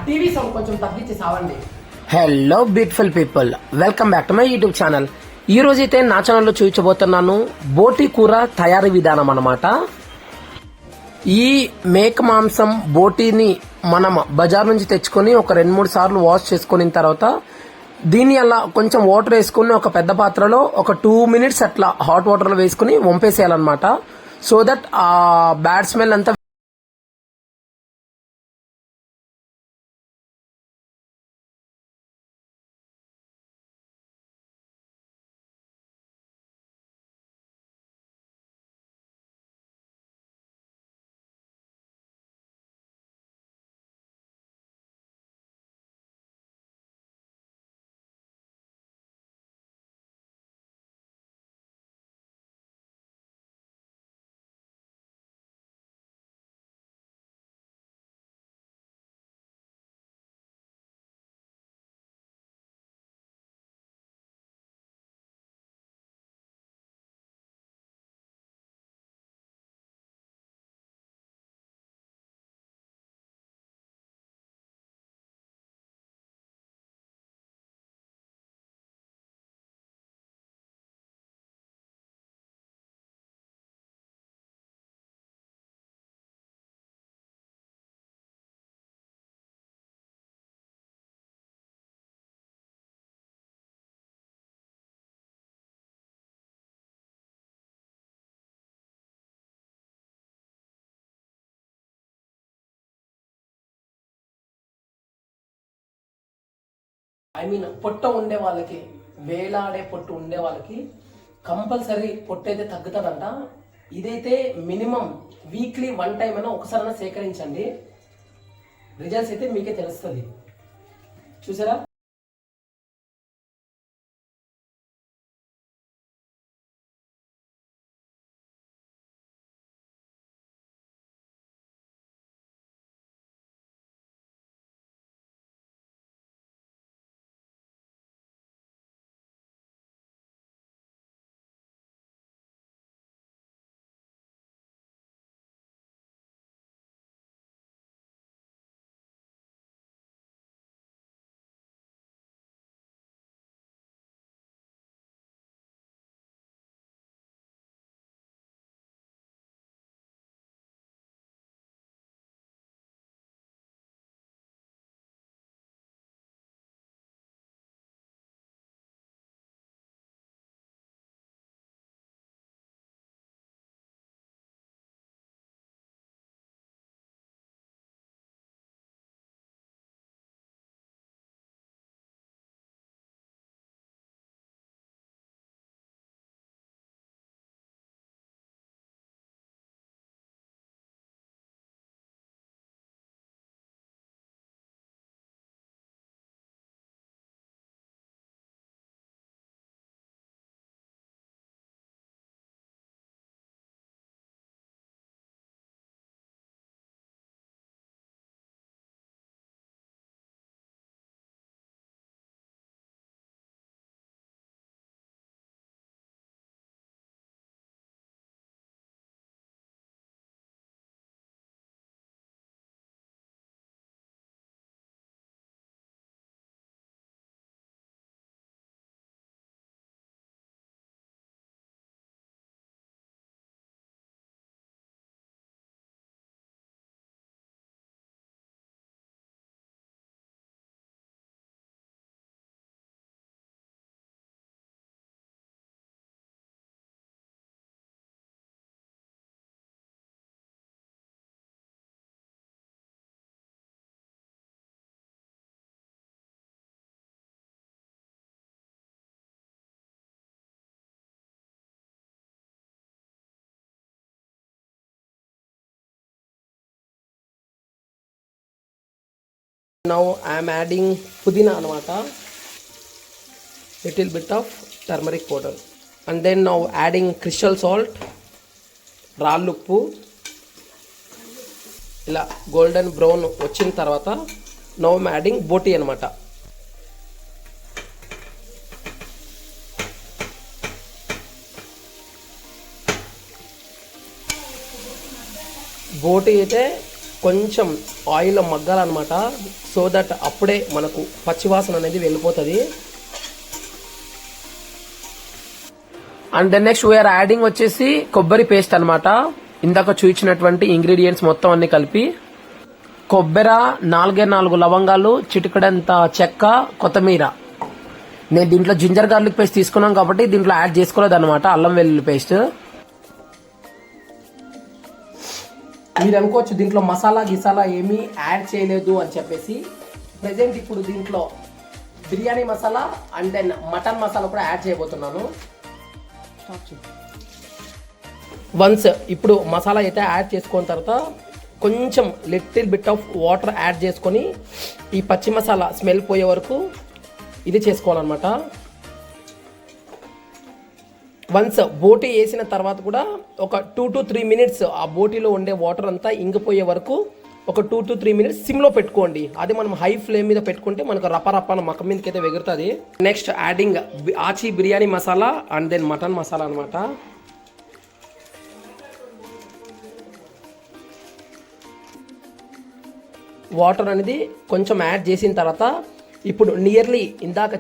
TV sound కొంచెం తగ్గించి సావండి. Hello beautiful people, welcome back to my YouTube channel. ఈ రోజైతే నా ఛానల్లో చూపించబోతున్నాను బోటి కూర తయారీ విధానం అన్నమాట. ఈ మేక మాంసం బోటీని మనం బజార్ నుంచి తెచ్చుకొని ఒక 2-3 సార్లు వాష్ చేసుకున్న తర్వాత దీన్ని అలా కొంచెం వాటర్ వేసుకుని ఒక పెద్ద పాత్రలో ఒక 2 minutes అట్లా హాట్ వాటర్ లో వేసుకుని వంపేసేయాలన్నమాట. సో దట్ ఆ బ్యాడ్ స్మెల్ అంతా పొట్ట ఉండే వాళ్ళకి, వేలాడే పొట్టు ఉండే వాళ్ళకి కంపల్సరీ పొట్టు అయితే తగ్గుతుందంట. ఇదైతే మినిమం వీక్లీ 1 time అయినా ఒకసారైనా సేకరించండి. రిజల్ట్స్ అయితే మీకే తెలుస్తుంది. చూసారా? Now I am adding pudina anamata, little bit of turmeric powder, and then now adding crystal salt, రాళ్ళు ఉప్పు. ఇలా గోల్డెన్ బ్రౌన్ వచ్చిన తర్వాత నౌ ఐ am adding బోటి అనమాట. బోటి అయితే కొంచెం ఆయిల్ మగ్గాలన్నమాట. సో దట్ అప్పుడే మనకు పచ్చివాసన అనేది వెళ్ళిపోతుంది. And then next we're adding వచ్చేసి కొబ్బరి పేస్ట్ అన్నమాట. ఇందాక చూపించినటువంటి ఇంగ్రీడియంట్స్ మొత్తం అన్ని కలిపి కొబ్బరి 4 లవంగాలు, చిటికడంత చెక్క, కొత్తిమీర. నేను దీంట్లో జింజర్ గార్లిక్ పేస్ట్ తీసుకున్నాం కాబట్టి దీంట్లో యాడ్ చేసుకోలేదు అనమాట, అల్లం వెల్లుల్లి పేస్ట్. మీరు అనుకోవచ్చు దీంట్లో మసాలా గిసాలా ఏమీ యాడ్ చేయలేదు అని చెప్పేసి. ప్రెజెంట్ ఇప్పుడు దీంట్లో biryani masala and then mutton masala కూడా యాడ్ చేయబోతున్నాను. వన్స్ ఇప్పుడు మసాలా అయితే యాడ్ చేసుకున్న తర్వాత కొంచెం little bit of water add చేసుకొని ఈ పచ్చి మసాలా స్మెల్ పోయే వరకు ఇది చేసుకోవాలన్నమాట. వన్స్ బోటీ వేసిన తర్వాత కూడా ఒక 2 to 3 minutes ఆ బోటీలో ఉండే వాటర్ అంతా ఇంగిపోయే వరకు ఒక 2 to 3 minutes సిమ్లో పెట్టుకోండి. అది మనం హై ఫ్లేమ్ మీద పెట్టుకుంటే మనకు రపరప్పన మక్క మీదకి అయితే ఎగురుతుంది. Next adding Aachi biryani masala and then mutton masala అనమాట. వాటర్ అనేది కొంచెం యాడ్ చేసిన తర్వాత ఇప్పుడు నియర్లీ ఇందాక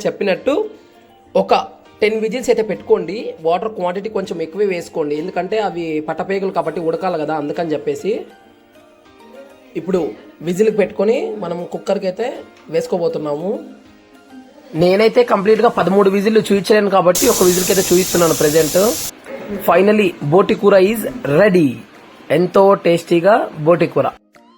చెప్పినట్టు ఒక 10 విజిల్స్ అయితే పెట్టుకోండి. వాటర్ క్వాంటిటీ కొంచెం ఎక్కువే వేసుకోండి, ఎందుకంటే అవి పట్టపేగులు కాబట్టి ఉడకాలి కదా, అందుకని చెప్పేసి. ఇప్పుడు విజిల్కి పెట్టుకొని మనం కుక్కర్కి అయితే వేసుకోబోతున్నాము. నేనైతే కంప్లీట్ గా 13 విజిల్లు చూపించలేను కాబట్టి ఒక విజిల్కి అయితే చూపిస్తున్నాను ప్రెజెంట్. ఫైనలీ బోటి కూర ఈజ్ రెడీ. ఎంతో టేస్టీగా బోటి కూర.